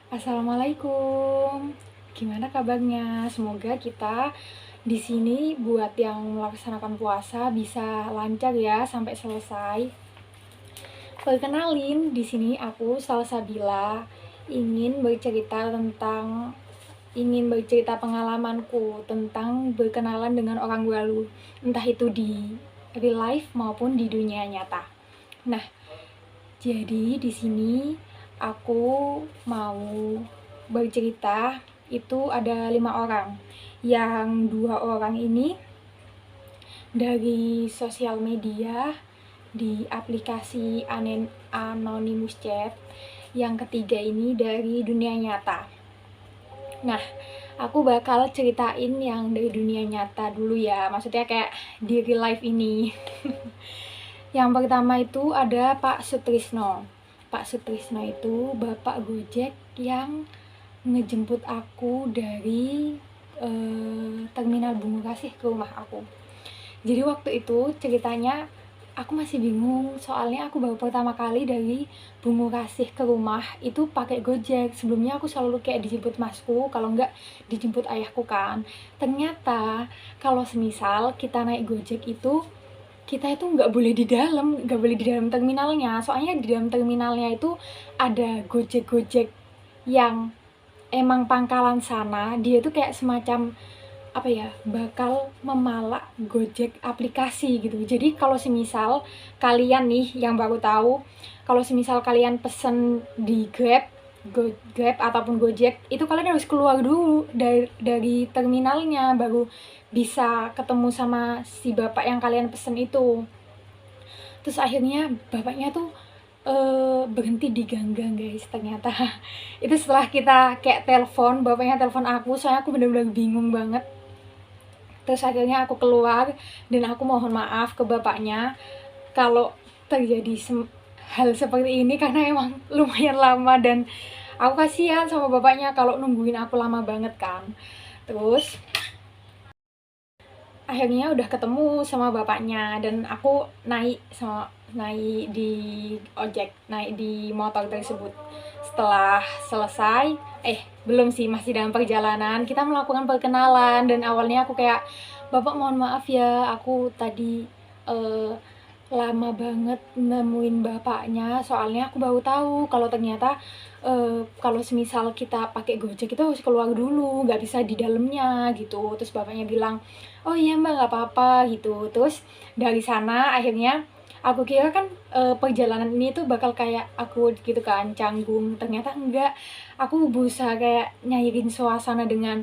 Assalamualaikum. Gimana kabarnya? Semoga kita di sini buat yang melaksanakan puasa bisa lancar ya sampai selesai. Perkenalin, di sini aku Salsabila ingin bercerita pengalamanku tentang berkenalan dengan orang baru, entah itu di real life maupun di dunia nyata. Nah, jadi di sini aku mau bercerita. Itu ada 5 orang, yang 2 orang ini dari sosial media di aplikasi Anonymous Chat, yang ketiga ini dari dunia nyata. Nah, aku bakal ceritain yang dari dunia nyata dulu ya, maksudnya kayak di real life ini. Yang pertama itu ada Pak Sutrisno. Pak Sutrisno itu bapak Gojek yang ngejemput aku dari terminal Bungukasih ke rumah aku. Jadi waktu itu ceritanya aku masih bingung, soalnya aku baru pertama kali dari Bungukasih ke rumah itu pakai Gojek. Sebelumnya aku selalu kayak dijemput masku, kalau enggak dijemput ayahku kan. Ternyata kalau semisal kita naik Gojek itu kita itu nggak boleh di dalam terminalnya, soalnya di dalam terminalnya itu ada Gojek yang emang pangkalan sana, dia tuh kayak semacam apa ya, bakal memalak Gojek aplikasi gitu. Jadi kalau semisal kalian nih yang baru tahu, kalau semisal kalian pesen di Grab ataupun Gojek, itu kalian harus keluar dulu dari terminalnya baru bisa ketemu sama si bapak yang kalian pesen itu. Terus akhirnya bapaknya tuh berhenti di ganggang guys, ternyata. Itu setelah kita kayak telepon, bapaknya telepon aku, soalnya aku bener-bener bingung banget. Terus akhirnya aku keluar dan aku mohon maaf ke bapaknya kalau terjadi hal seperti ini, karena emang lumayan lama dan aku kasihan sama bapaknya kalau nungguin aku lama banget kan. Terus akhirnya udah ketemu sama bapaknya dan aku naik di naik di motor tersebut. Setelah selesai, belum sih, masih dalam perjalanan, kita melakukan perkenalan dan awalnya aku kayak, "Bapak mohon maaf ya, aku tadi eh, lama banget nemuin bapaknya, soalnya aku baru tahu kalau ternyata kalau semisal kita pakai Gojek itu harus keluar dulu, nggak bisa di dalamnya gitu." Terus bapaknya bilang, "Oh iya mbak, nggak apa-apa," gitu. Terus dari sana akhirnya aku kira kan perjalanan ini tuh bakal kayak aku gitu kan, canggung. Ternyata enggak, aku berusaha kayak nyairin suasana dengan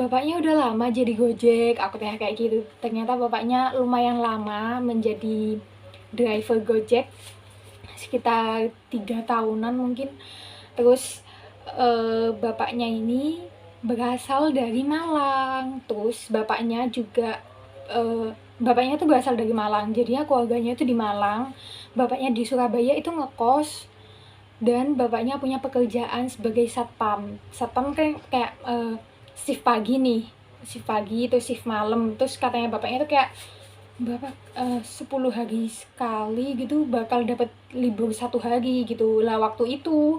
bapaknya udah lama jadi Gojek, aku tanya kayak gitu. Ternyata bapaknya lumayan lama menjadi driver Gojek, sekitar 3 tahunan mungkin. Terus bapaknya ini berasal dari Malang. Terus bapaknya tuh berasal dari Malang, jadinya keluarganya itu di Malang, bapaknya di Surabaya itu ngekos, dan bapaknya punya pekerjaan sebagai satpam. Satpam kan kayak shift pagi nih, shift pagi itu shift malam. Terus katanya bapaknya tuh kayak 10 hari sekali gitu bakal dapat libur 1 hari gitu lah. Waktu itu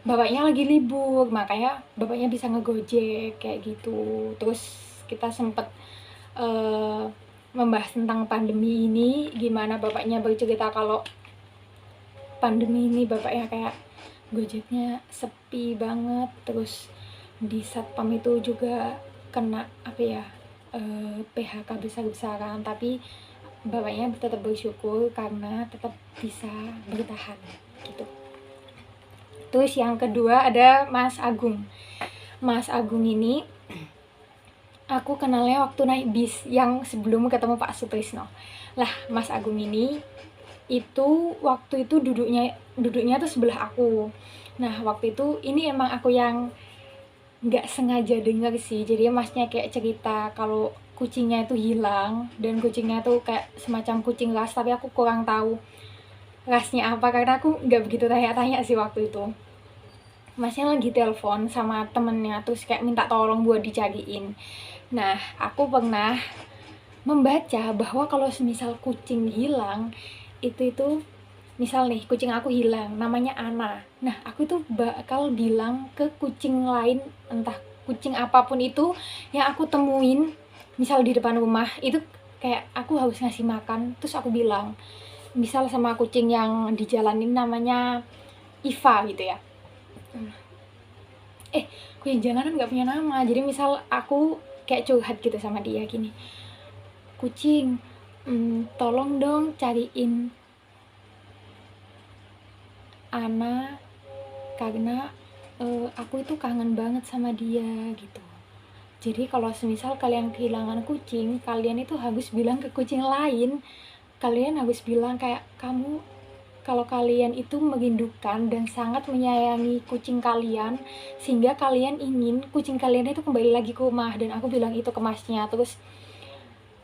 bapaknya lagi libur, makanya bapaknya bisa ngegojek kayak gitu. Terus kita sempet membahas tentang pandemi ini, gimana bapaknya bercerita kalau pandemi ini bapaknya kayak Gojeknya sepi banget. Terus di satpam itu juga kena PHK besar-besaran, tapi bapaknya tetap bersyukur karena tetap bisa bertahan gitu. Terus yang kedua ada Mas Agung. Mas Agung ini aku kenalnya waktu naik bis yang sebelum ketemu Pak Sutrisno. Lah, Mas Agung ini itu waktu itu duduknya tuh sebelah aku. Nah, waktu itu ini emang aku yang nggak sengaja denger sih. Jadi masnya kayak cerita kalau kucingnya itu hilang, dan kucingnya tuh kayak semacam kucing ras, tapi aku kurang tahu rasnya apa karena aku nggak begitu tanya-tanya sih waktu itu. Masnya lagi telepon sama temennya, terus kayak minta tolong buat dicariin. Nah, aku pernah membaca bahwa kalau semisal kucing hilang itu misal nih kucing aku hilang, namanya Ana. Nah, aku tuh bakal bilang ke kucing lain, entah kucing apapun itu yang aku temuin, misal di depan rumah, itu kayak aku harus ngasih makan, terus aku bilang, misal sama kucing yang dijalanin namanya Iva gitu ya. Kucing jalanan nggak punya nama, jadi misal aku kayak curhat gitu sama dia gini, kucing, tolong dong cariin Ana karena aku itu kangen banget sama dia gitu. Jadi kalau semisal kalian kehilangan kucing, kalian itu harus bilang ke kucing lain, kalian harus bilang kayak, kamu kalau kalian itu merindukan dan sangat menyayangi kucing kalian, sehingga kalian ingin kucing kalian itu kembali lagi ke rumah. Dan aku bilang itu ke masnya, terus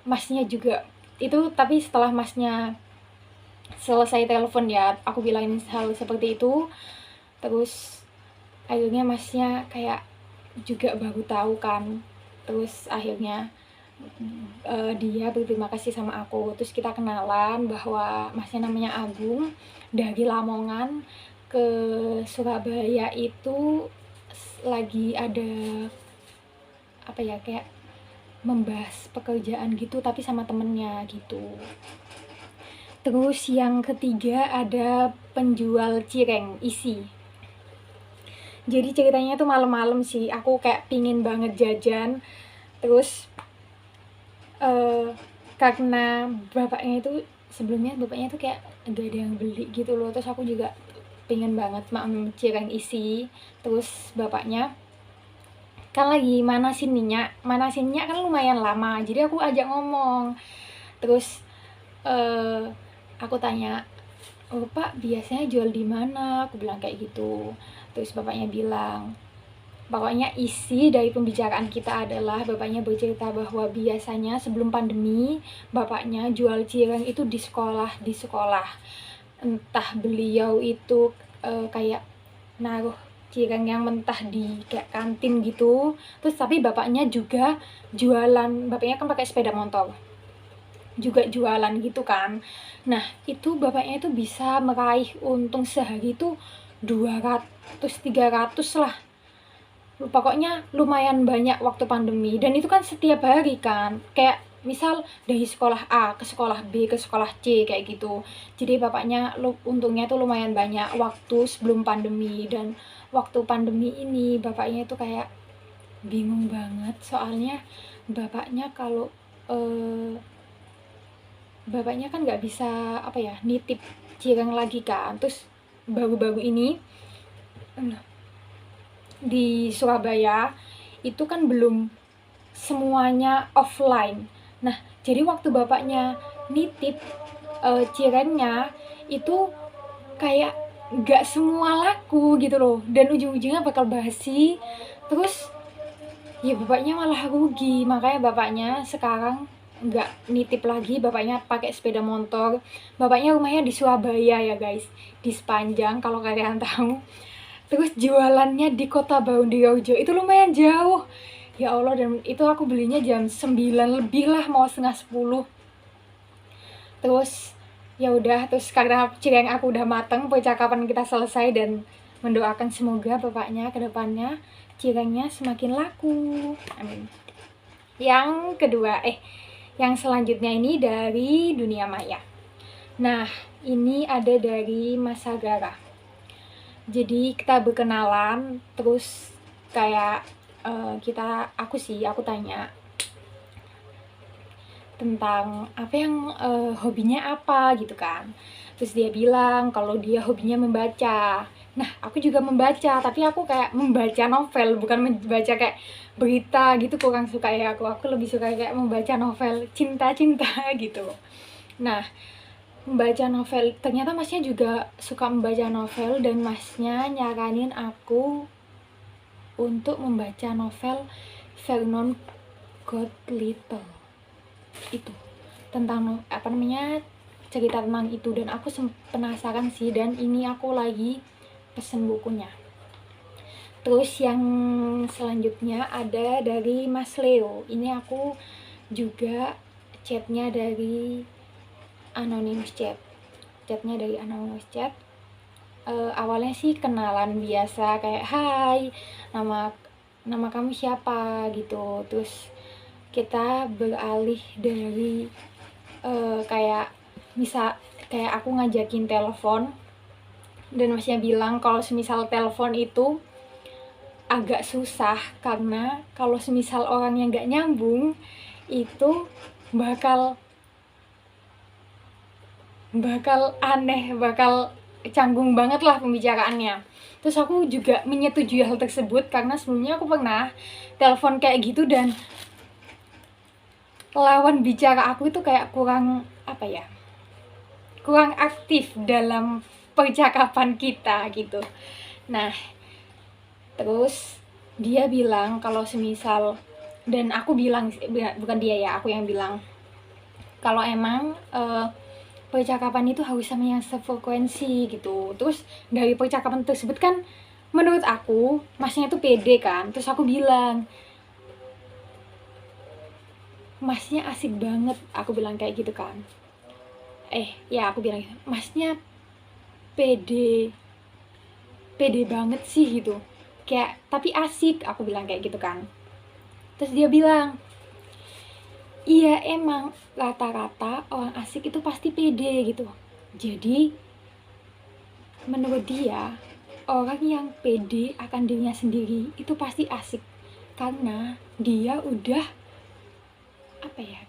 masnya juga itu, tapi setelah masnya selesai telepon ya, aku bilangin hal seperti itu. Terus akhirnya masnya kayak juga baru tahu kan, terus akhirnya dia berterima kasih sama aku, terus kita kenalan bahwa masnya namanya Agung, dari Lamongan ke Surabaya itu lagi ada apa ya, kayak membahas pekerjaan gitu tapi sama temennya gitu. Terus yang ketiga ada penjual cireng isi. Jadi ceritanya tuh malam-malam sih, aku kayak pingin banget jajan. Terus karena bapaknya itu sebelumnya bapaknya tuh kayak gak ada yang beli gitu loh, terus aku juga pengen banget makan cireng isi. Terus bapaknya kan lagi manasin minyak kan lumayan lama, jadi aku ajak ngomong. Terus aku tanya, oh Pak biasanya jual di mana, aku bilang kayak gitu. Terus bapaknya bilang, pokoknya isi dari pembicaraan kita adalah bapaknya bercerita bahwa biasanya sebelum pandemi bapaknya jual cireng itu di sekolah. Entah beliau itu kayak naruh cireng yang mentah di kayak kantin gitu. Terus tapi bapaknya juga jualan, bapaknya kan pakai sepeda motor, juga jualan gitu kan. Nah itu bapaknya itu bisa meraih untung sehari itu 200-300 lah, pokoknya lumayan banyak waktu pandemi. Dan itu kan setiap hari kan, kayak misal dari sekolah A ke sekolah B ke sekolah C kayak gitu. Jadi bapaknya untungnya tuh lumayan banyak waktu sebelum pandemi. Dan waktu pandemi ini bapaknya itu kayak bingung banget, soalnya bapaknya kalau bapaknya kan nggak bisa apa ya, nitip cireng lagi kan. Terus baru-baru ini di Surabaya itu kan belum semuanya offline. Nah, jadi waktu bapaknya nitip cirengnya itu kayak nggak semua laku gitu loh, dan ujung-ujungnya bakal basi. Terus ya bapaknya malah rugi, makanya bapaknya sekarang nggak nitip lagi, bapaknya pakai sepeda motor. Bapaknya rumahnya di Surabaya ya guys, di Sepanjang kalau kalian tahu. Terus jualannya di Kota Baudirojo, itu lumayan jauh. Ya Allah, dan itu aku belinya jam 9 lebih lah, mau setengah 10. Terus ya udah, terus karena cireng aku udah mateng, percakapan kita selesai, dan mendoakan semoga bapaknya kedepannya cirengnya semakin laku. Amin. Yang kedua, yang selanjutnya ini dari dunia maya. Nah, ini ada dari Mas Sagara. Jadi kita berkenalan, terus kayak aku tanya tentang apa yang hobinya apa gitu kan. Terus dia bilang kalau dia hobinya membaca. Nah, aku juga membaca, tapi aku kayak membaca novel, bukan membaca kayak berita gitu, kurang suka ya aku. Aku lebih suka kayak membaca novel cinta-cinta gitu. Nah, membaca novel, ternyata masnya juga suka membaca novel, dan masnya nyaranin aku untuk membaca novel Vernon Got Little itu, tentang apa namanya, cerita tentang itu. Dan aku penasaran sih, dan ini aku lagi pesen bukunya. Terus yang selanjutnya ada dari Mas Leo. Ini aku juga chatnya dari Anonymous Chat. chatnya dari anonymous chat. Awalnya sih kenalan biasa kayak hai, nama kamu siapa gitu. Terus kita beralih dari kayak aku ngajakin telepon, dan masnya bilang kalau semisal telepon itu agak susah karena kalau semisal orangnya nggak nyambung itu bakal aneh, bakal canggung banget lah pembicaraannya. Terus aku juga menyetujui hal tersebut karena sebelumnya aku pernah telepon kayak gitu dan lawan bicara aku itu kayak kurang aktif dalam percakapan kita gitu. Nah, terus dia bilang kalau semisal, dan aku bilang, bukan dia ya, aku yang bilang kalau emang percakapan itu harus sama yang sefrekuensi gitu. Terus dari percakapan tersebut kan menurut aku masnya itu pede kan. Terus aku bilang, masnya asik banget, aku bilang kayak gitu kan. Aku bilang masnya pede banget sih gitu, kayak tapi asik, aku bilang kayak gitu kan. Terus dia bilang, iya emang rata-rata orang asik itu pasti pede gitu. Jadi menurut dia orang yang pede akan dirinya sendiri itu pasti asik karena dia udah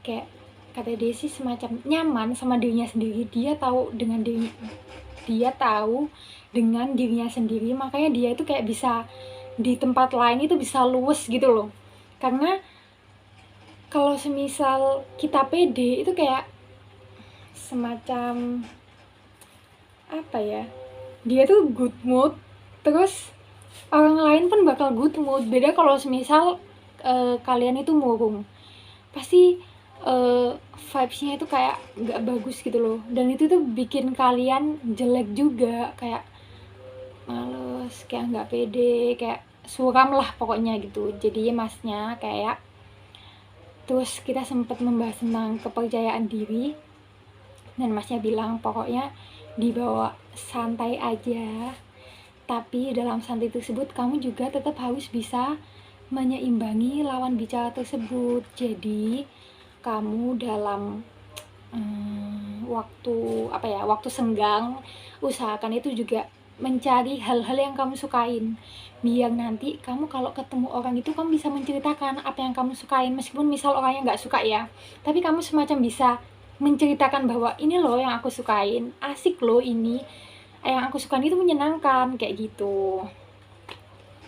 kayak kata dia sih semacam nyaman sama dirinya sendiri. Dia tahu dengan dirinya sendiri, makanya dia itu kayak bisa di tempat lain itu bisa luwes gitu loh. Karena kalau semisal kita pede itu kayak semacam dia tuh good mood, terus orang lain pun bakal good mood. Beda kalau semisal kalian itu murung, pasti vibes-nya itu kayak gak bagus gitu loh, dan itu tuh bikin kalian jelek juga, kayak males, kayak gak pede, kayak suram lah pokoknya gitu. Jadi masnya kayak, terus kita sempat membahas tentang kepercayaan diri, dan masnya bilang pokoknya dibawa santai aja, tapi dalam santai tersebut kamu juga tetap harus bisa menyeimbangi lawan bicara tersebut. Jadi kamu dalam waktu senggang usahakan itu juga mencari hal-hal yang kamu sukain, biar nanti kamu kalau ketemu orang itu kamu bisa menceritakan apa yang kamu sukain, meskipun misal orangnya nggak suka ya, tapi kamu semacam bisa menceritakan bahwa ini loh yang aku sukain, asik loh ini, yang aku sukain itu menyenangkan, kayak gitu.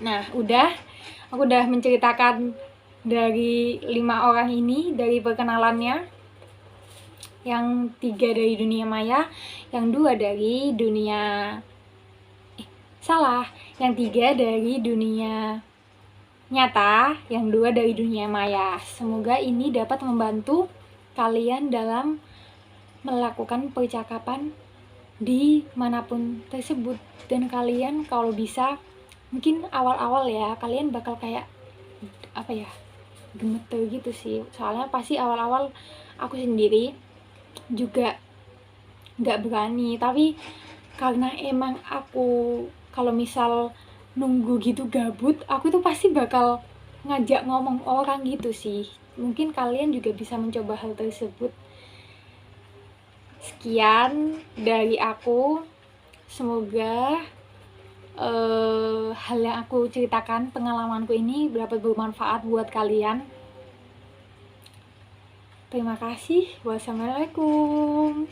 Nah, aku udah menceritakan dari 5 orang ini, dari perkenalannya, yang 3 dari dunia maya, yang 2 dari dunia yang 3 dari dunia nyata, yang 2 dari dunia maya. Semoga ini dapat membantu kalian dalam melakukan percakapan di manapun tersebut. Dan kalian kalau bisa, mungkin awal-awal ya kalian bakal kayak gemeter gitu sih, soalnya pasti awal-awal aku sendiri juga gak berani, tapi karena emang aku kalau misal nunggu gitu gabut, aku tuh pasti bakal ngajak ngomong orang gitu sih. Mungkin kalian juga bisa mencoba hal tersebut. Sekian dari aku, semoga hal yang aku ceritakan, pengalamanku ini dapat bermanfaat buat kalian. Terima kasih. Wassalamualaikum.